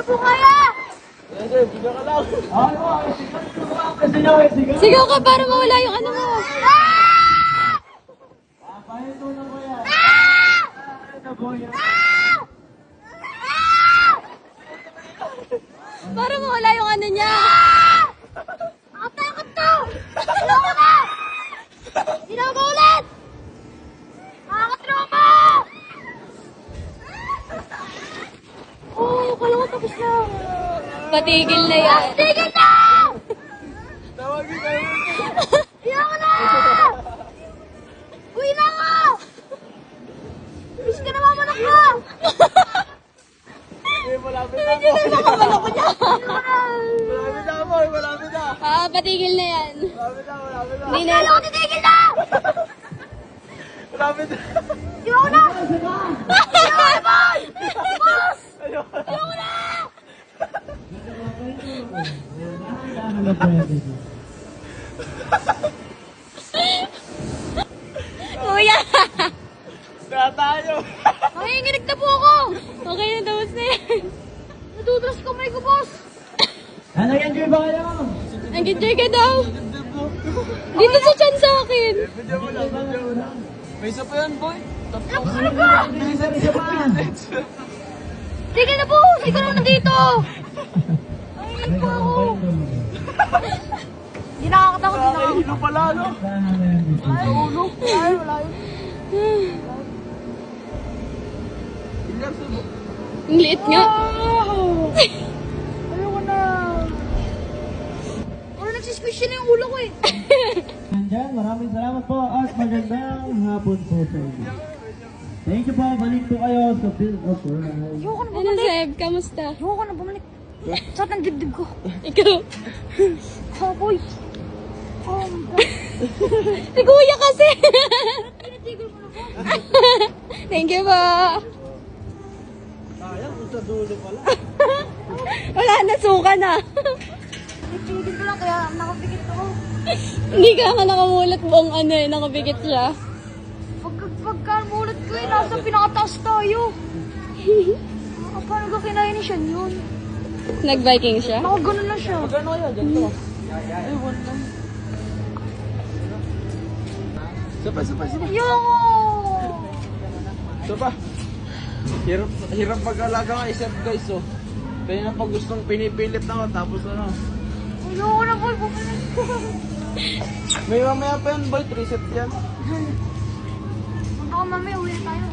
po kaya! Sigaw ka para mawala yung ano mo. Para mawala yung ano niya. Nakatakot to! Tulungan na! Hindi na ako ulit! Nakakatropa! Oh, kala ko tapos na. Patigil na yan. Tigil na! Iyak na! Uwi na ako! Bis ka na mamanak ka! Nakamalok ko niya. Malapit na. Patigil na yan. Malapit Hindi na. Kala ko titigil na! Malapit na. Iyak na! Iyak na! Boss! Iyak na! Kuya! Kaya tayo. Nanginginig na po ako! Okay na, tapos na yan. Natutras kamay ko, boss! Nag-enjoy ba kayo? Nag-enjoy ka daw. Dito sa chan sa akin. Video mo lang, video mo lang. May isa pa yan, boy. Ano ba? Isa pa. Sige na po! Ikaw na nandito! Nanginginig po ako! Hindi nakakatakot, hindi nakakatakot. Hilo pala, no? Ulo. Wala yun. Ilang subo. Ang liit nga. Ayoko na. Wala nagsisquish na yung ulo ko eh. Nandyan, maraming salamat po at magandang hapon po sa inyo. Thank you po. Balik po kayo sa Build of Ride. Ayoko na Ano, bumalik. Seb? Kamusta? Ayoko na bumalik. Sakit ang dibdib ko. Ikaw. Kapoy. Oh my God. Si Kuya kasi. Tinatigil mo na po. Thank you po. Sayang, sa dulo pala. Wala na, suka na. Tinatigil ko lang kaya nakapikit ako. Hindi ka nga nakamulat buong ano eh, nakabigit siya. Pagka mulat ko eh, nasa pinakataas tayo. Paano ka kinain ni Sean yun? Nag-Viking siya. Ako ganun lang siya. Magkano kaya? Ganito. Ay, one lang. Sapa. Ayoko! Sapa. Hirap pag-alaga nga isip, guys, oh. Kaya na pag gustong pinipilit na ako, tapos ano. Ayoko na boy, bumalik ko. May mamaya pa yan, boy. 3 sets yan. Baka mamaya uwi na tayo.